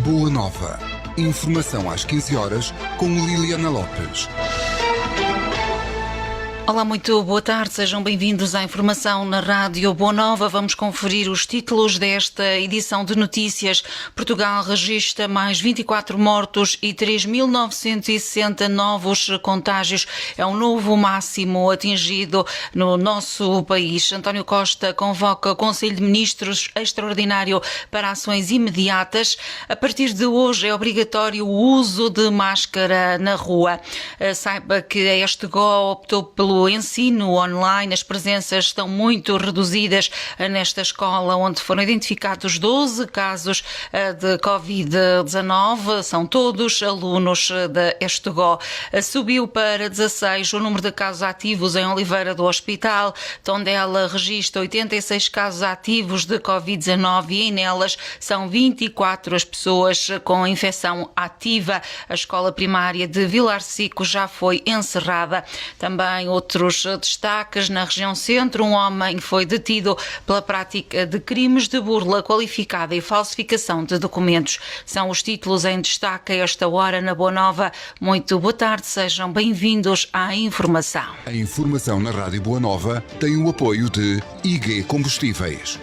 Boa Nova. Informação às 15 horas com Liliana Lopes. Olá, muito boa tarde, sejam bem-vindos à informação na Rádio Boa Nova. Vamos conferir os títulos desta edição de notícias. Portugal registra mais 24 mortos e 3.960 novos contágios. É um novo máximo atingido no nosso país. António Costa convoca o Conselho de Ministros extraordinário para ações imediatas. A partir de hoje é obrigatório o uso de máscara na rua. Saiba que a ESTEGO optou pelo ensino online. As presenças estão muito reduzidas nesta escola, onde foram identificados 12 casos de Covid-19. São todos alunos da ESTEGO. Subiu para 16 o número de casos ativos em Oliveira do Hospital. Tondela registra 86 casos ativos de Covid-19 e nelas são 24 as pessoas com infecção ativa. A escola primária de Vilar Seco já foi encerrada. Também outros destaques na região centro. Um homem foi detido pela prática de crimes de burla qualificada e falsificação de documentos. São os títulos em destaque a esta hora na Boa Nova. Muito boa tarde, sejam bem-vindos à informação. A informação na Rádio Boa Nova tem o apoio de IG Combustíveis.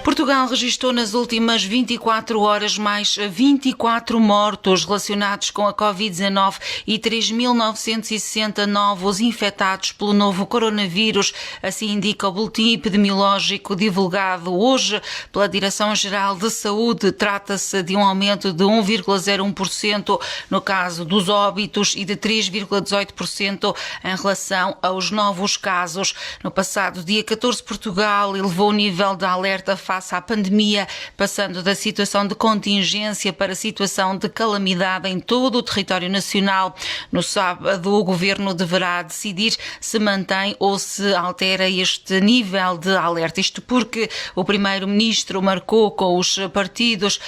Portugal registrou nas últimas 24 horas mais 24 mortos relacionados com a Covid-19 e 3.960 novos infectados pelo novo coronavírus. Assim indica o boletim epidemiológico divulgado hoje pela Direção-Geral de Saúde. Trata-se de um aumento de 1,01% no caso dos óbitos e de 3,18% em relação aos novos casos. No passado dia 14, Portugal elevou o nível de alerta face à pandemia, passando da situação de contingência para a situação de calamidade em todo o território nacional. No sábado, o Governo deverá decidir se mantém ou se altera este nível de alerta. Isto porque o Primeiro-Ministro marcou com os partidos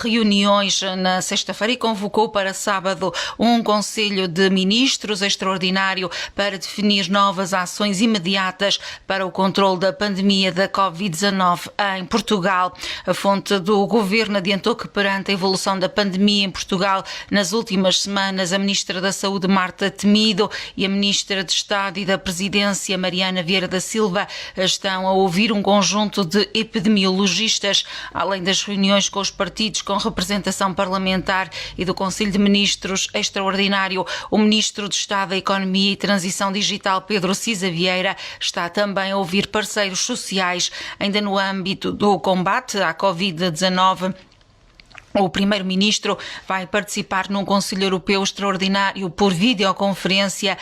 reuniões na sexta-feira e convocou para sábado um Conselho de Ministros extraordinário para definir novas ações imediatas para o controle da pandemia da Covid-19 em Portugal. A fonte do Governo adiantou que perante a evolução da pandemia em Portugal nas últimas semanas, a Ministra da Saúde, Marta Temido, e a Ministra de Estado e da Presidência, Mariana Vieira da Silva, estão a ouvir um conjunto de epidemiologistas, além das reuniões com os partidos com representação parlamentar e do Conselho de Ministros extraordinário. O Ministro de Estado da Economia e Transição Digital, Pedro Cisa Vieira, está também a ouvir parceiros sociais. Ainda no âmbito do combate à Covid-19, o Primeiro-Ministro vai participar num Conselho Europeu extraordinário por videoconferência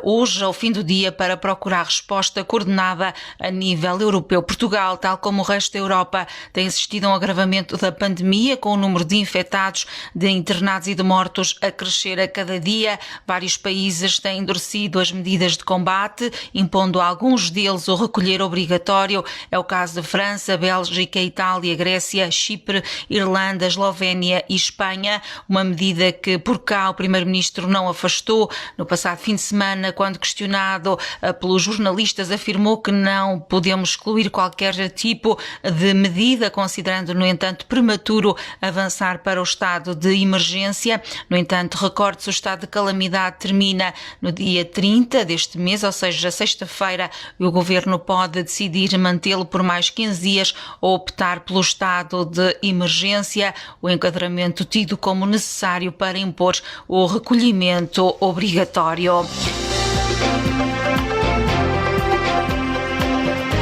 hoje, ao fim do dia, para procurar resposta coordenada a nível europeu. Portugal, tal como o resto da Europa, tem assistido a um agravamento da pandemia, com o número de infectados, de internados e de mortos a crescer a cada dia. Vários países têm endurecido as medidas de combate, impondo a alguns deles o recolher obrigatório. É o caso de França, Bélgica, Itália, Grécia, Chipre, Irlanda, Eslovénia e Espanha, uma medida que por cá o Primeiro-Ministro não afastou. No passado fim de semana, quando questionado pelos jornalistas, afirmou que não podemos excluir qualquer tipo de medida, considerando, no entanto, prematuro avançar para o estado de emergência. No entanto, recorde-se, o estado de calamidade termina no dia 30 deste mês, ou seja, sexta-feira, e o Governo pode decidir mantê-lo por mais 15 dias ou optar pelo estado de emergência. O enquadramento tido como necessário para impor o recolhimento obrigatório.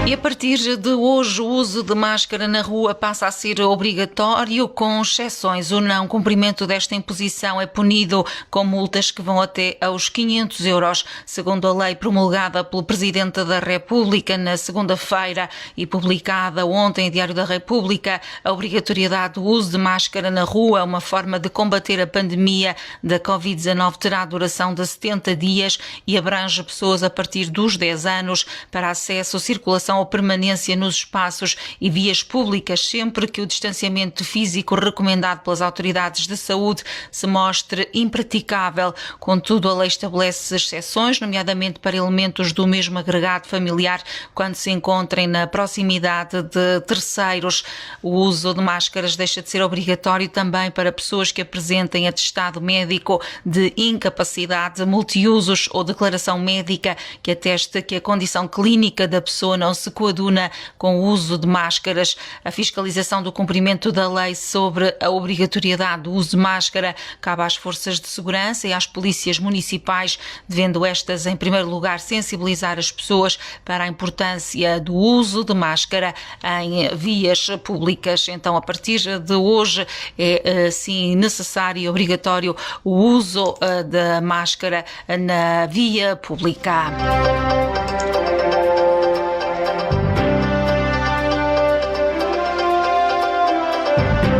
E a partir de hoje, o uso de máscara na rua passa a ser obrigatório, com exceções. O não cumprimento desta imposição é punido com multas que vão até aos 500 euros, segundo a lei promulgada pelo Presidente da República na segunda-feira e publicada ontem em Diário da República. A obrigatoriedade do uso de máscara na rua, uma forma de combater a pandemia da Covid-19, terá duração de 70 dias e abrange pessoas a partir dos 10 anos. Para acesso, circulação ou permanência nos espaços e vias públicas, sempre que o distanciamento físico recomendado pelas autoridades de saúde se mostre impraticável. Contudo, a lei estabelece exceções, nomeadamente para elementos do mesmo agregado familiar, quando se encontrem na proximidade de terceiros. O uso de máscaras deixa de ser obrigatório também para pessoas que apresentem atestado médico de incapacidade, multiusos ou declaração médica que ateste que a condição clínica da pessoa não se coaduna com o uso de máscaras. A fiscalização do cumprimento da lei sobre a obrigatoriedade do uso de máscara cabe às forças de segurança e às polícias municipais, devendo estas, em primeiro lugar, sensibilizar as pessoas para a importância do uso de máscara em vias públicas. Então, a partir de hoje, é sim necessário e obrigatório o uso da máscara na via pública.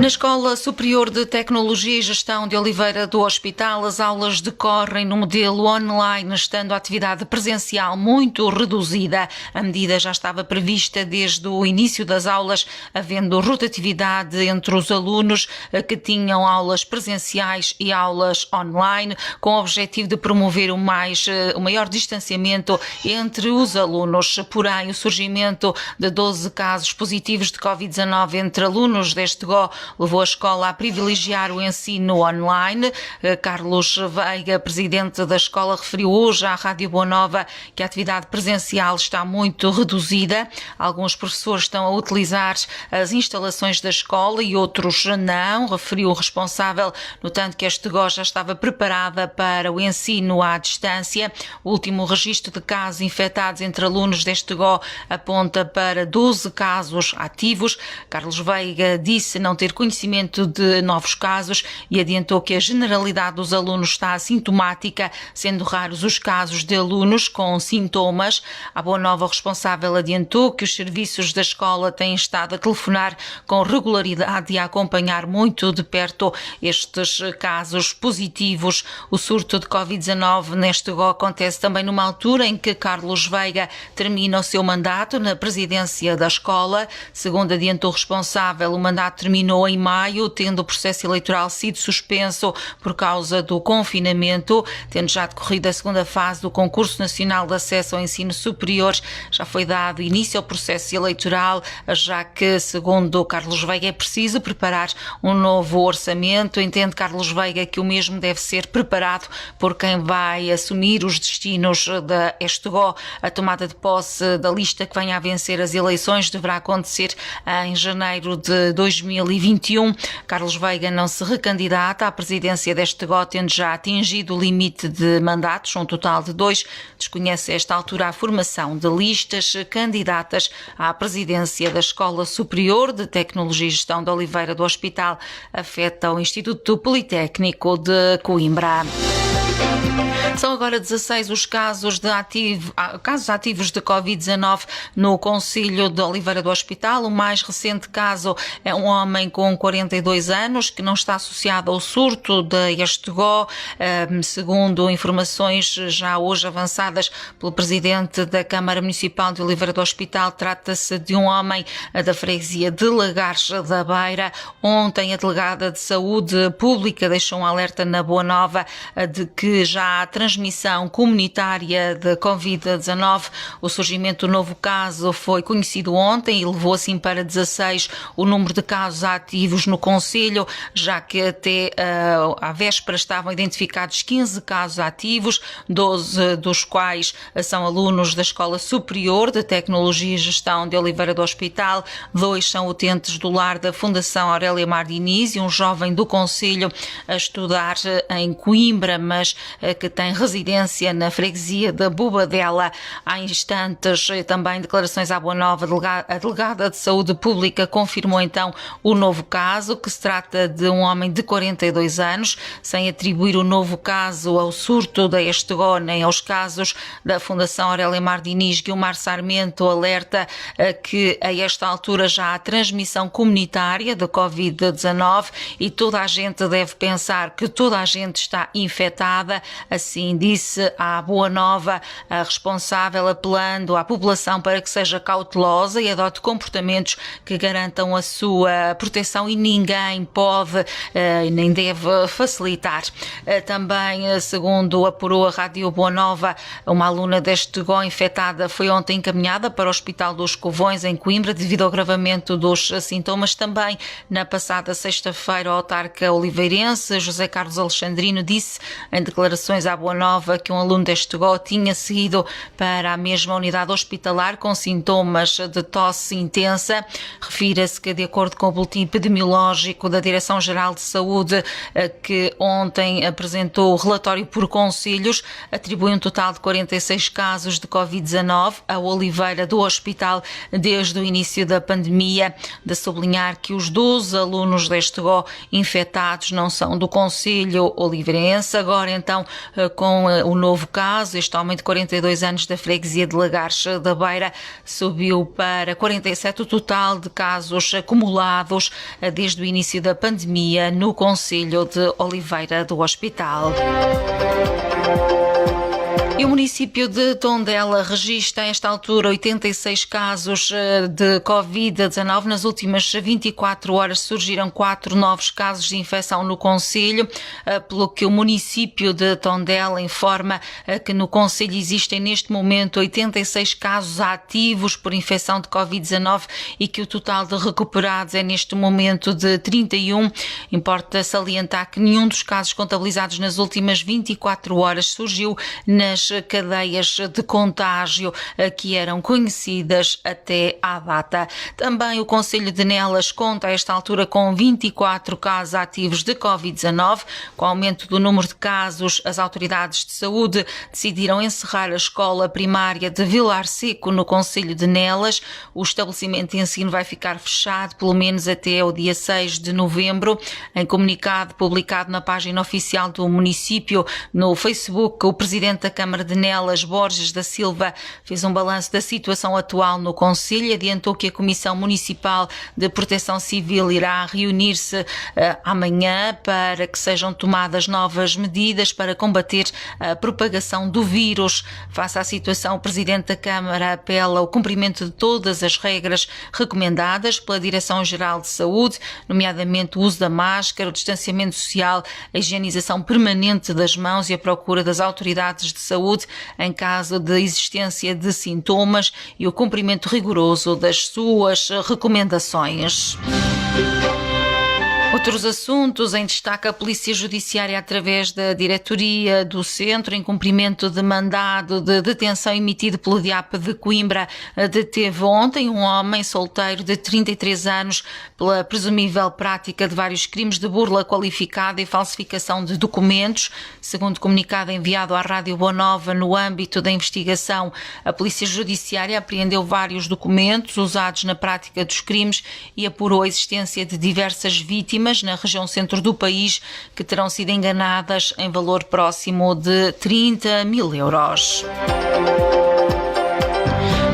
Na Escola Superior de Tecnologia e Gestão de Oliveira do Hospital, as aulas decorrem no modelo online, estando a atividade presencial muito reduzida. A medida já estava prevista desde o início das aulas, havendo rotatividade entre os alunos que tinham aulas presenciais e aulas online, com o objetivo de promover o maior distanciamento entre os alunos. Porém, o surgimento de 12 casos positivos de Covid-19 entre alunos deste GO levou a escola a privilegiar o ensino online. Carlos Veiga, presidente da escola, referiu hoje à Rádio Boa Nova que a atividade presencial está muito reduzida. Alguns professores estão a utilizar as instalações da escola e outros não, referiu o responsável, notando que este GO já estava preparada para o ensino à distância. O último registro de casos infectados entre alunos deste GO aponta para 12 casos ativos. Carlos Veiga disse não ter conhecimento de novos casos e adiantou que a generalidade dos alunos está assintomática, sendo raros os casos de alunos com sintomas. A Boa Nova, o responsável, adiantou que os serviços da escola têm estado a telefonar com regularidade e a acompanhar muito de perto estes casos positivos. O surto de Covid-19 neste GO acontece também numa altura em que Carlos Veiga termina o seu mandato na presidência da escola. Segundo adiantou o responsável, o mandato terminou em maio, tendo o processo eleitoral sido suspenso por causa do confinamento. Tendo já decorrido a segunda fase do Concurso Nacional de Acesso ao Ensino Superior, já foi dado início ao processo eleitoral, já que, segundo Carlos Veiga, é preciso preparar um novo orçamento. Entende Carlos Veiga que o mesmo deve ser preparado por quem vai assumir os destinos da GO. A tomada de posse da lista que venha a vencer as eleições deverá acontecer em janeiro de 2021. Carlos Veiga não se recandidata à presidência deste GO, tendo já atingido o limite de mandatos, um total de 2. Desconhece a esta altura a formação de listas candidatas à presidência da Escola Superior de Tecnologia e Gestão de Oliveira do Hospital, afeta o Instituto Politécnico de Coimbra. São agora 16 os casos ativos de Covid-19 no concelho de Oliveira do Hospital. O mais recente caso é um homem com 42 anos que não está associado ao surto deste GO. Segundo informações já hoje avançadas pelo presidente da Câmara Municipal de Oliveira do Hospital, trata-se de um homem da freguesia de Lagares da Beira. Ontem a delegada de Saúde Pública deixou um alerta na Boa Nova de que já há transmissão comunitária de Covid-19. O surgimento do novo caso foi conhecido ontem e levou assim para 16 o número de casos ativos no concelho, já que até à véspera estavam identificados 15 casos ativos, 12 dos quais são alunos da Escola Superior de Tecnologia e Gestão de Oliveira do Hospital, 2 são utentes do lar da Fundação Aurélia Mar Diniz e um jovem do concelho a estudar em Coimbra, mas que tem residência na freguesia da Bobadela. Há instantes também declarações à Boa Nova. A delegada de Saúde Pública confirmou então o novo caso, que se trata de um homem de 42 anos, sem atribuir o novo caso ao surto da GO nem aos casos da Fundação Aurélia Mar Diniz. Guilmar Sarmento alerta que a esta altura já há transmissão comunitária da Covid-19 e toda a gente deve pensar que toda a gente está infectada, assim Assim disse à Boa Nova a responsável, apelando à população para que seja cautelosa e adote comportamentos que garantam a sua proteção, e ninguém pode nem deve facilitar. Também, segundo apurou a Rádio Boa Nova, uma aluna deste GO infectada foi ontem encaminhada para o Hospital dos Covões, em Coimbra, devido ao agravamento dos sintomas. Também na passada sexta-feira, o autarca oliveirense José Carlos Alexandrino disse em declarações à Boa Nova que um aluno deste GO tinha seguido para a mesma unidade hospitalar com sintomas de tosse intensa. Refira-se que, de acordo com o boletim epidemiológico da Direção-Geral de Saúde, que ontem apresentou o relatório por concelhos, atribui um total de 46 casos de Covid-19 a Oliveira do hospital desde o início da pandemia. De sublinhar que os 12 alunos deste GO infectados não são do concelho oliveirense. Agora, então, com o novo caso, este homem de 42 anos da freguesia de Lagares da Beira, subiu para 47 o total de casos acumulados desde o início da pandemia no concelho de Oliveira do hospital. E o município de Tondela registra, a esta altura, 86 casos de Covid-19. Nas últimas 24 horas surgiram 4 novos casos de infecção no concelho, pelo que o município de Tondela informa que no concelho existem neste momento 86 casos ativos por infecção de Covid-19 e que o total de recuperados é neste momento de 31. Importa salientar que nenhum dos casos contabilizados nas últimas 24 horas surgiu nas cadeias de contágio que eram conhecidas até à data. Também o concelho de Nelas conta a esta altura com 24 casos ativos de Covid-19. Com o aumento do número de casos, as autoridades de saúde decidiram encerrar a escola primária de Vilar Seco no concelho de Nelas. O estabelecimento de ensino vai ficar fechado pelo menos até o dia 6 de novembro. Em comunicado publicado na página oficial do município no Facebook, o presidente da Câmara de Nelas, Borges da Silva, fez um balanço da situação atual no concelho. Adiantou que a Comissão Municipal de Proteção Civil irá reunir-se amanhã para que sejam tomadas novas medidas para combater a propagação do vírus. Face à situação, o presidente da Câmara apela ao cumprimento de todas as regras recomendadas pela Direção-Geral de Saúde, nomeadamente o uso da máscara, o distanciamento social, a higienização permanente das mãos e a procura das autoridades de saúde em caso de existência de sintomas e o cumprimento rigoroso das suas recomendações. Outros assuntos em destaque: a Polícia Judiciária, através da Diretoria do Centro, em cumprimento de mandado de detenção emitido pelo DIAP de Coimbra, deteve ontem um homem solteiro de 33 anos pela presumível prática de vários crimes de burla qualificada e falsificação de documentos. Segundo comunicado enviado à Rádio Boa Nova, no âmbito da investigação, a Polícia Judiciária apreendeu vários documentos usados na prática dos crimes e apurou a existência de diversas vítimas na região centro do país que terão sido enganadas em valor próximo de 30 mil euros.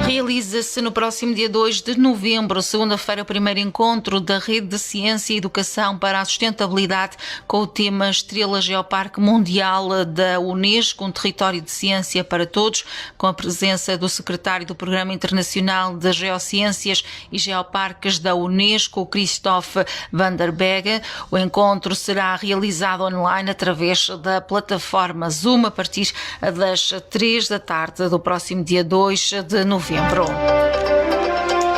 Realiza-se no próximo dia 2 de novembro, segunda-feira, o primeiro encontro da Rede de Ciência e Educação para a Sustentabilidade com o tema Estrela Geoparque Mundial da Unesco, um território de ciência para todos, com a presença do secretário do Programa Internacional de Geociências e Geoparques da Unesco, Christophe van der Beghe. O encontro será realizado online através da plataforma Zoom a partir das 3 da tarde do próximo dia 2 de novembro.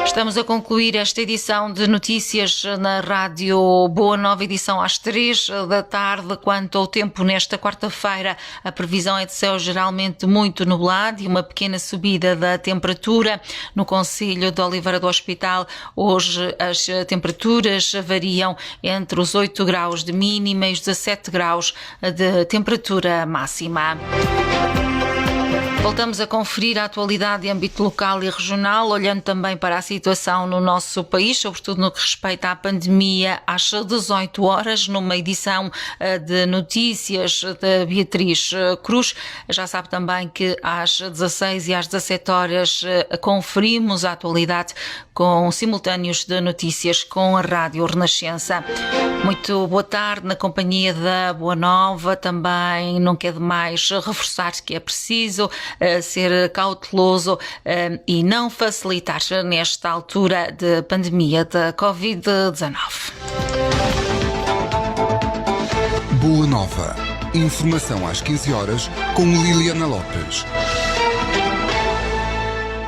Estamos a concluir esta edição de notícias na Rádio Boa Nova, edição às 3 da tarde. Quanto ao tempo, nesta quarta-feira, a previsão é de céu geralmente muito nublado e uma pequena subida da temperatura. No concelho de Oliveira do Hospital, hoje as temperaturas variam entre os 8 graus de mínima e os 17 graus de temperatura máxima. Voltamos a conferir a atualidade em âmbito local e regional, olhando também para a situação no nosso país, sobretudo no que respeita à pandemia, às 18 horas, numa edição de notícias da Beatriz Cruz. Já sabe também que às 16 e às 17 horas conferimos a atualidade com simultâneos de notícias com a Rádio Renascença. Muito boa tarde, na companhia da Boa Nova. Também não quer demais reforçar que é preciso ser cauteloso e não facilitar nesta altura de pandemia da Covid-19. Boa Nova. Informação às 15 horas com Liliana Lopes.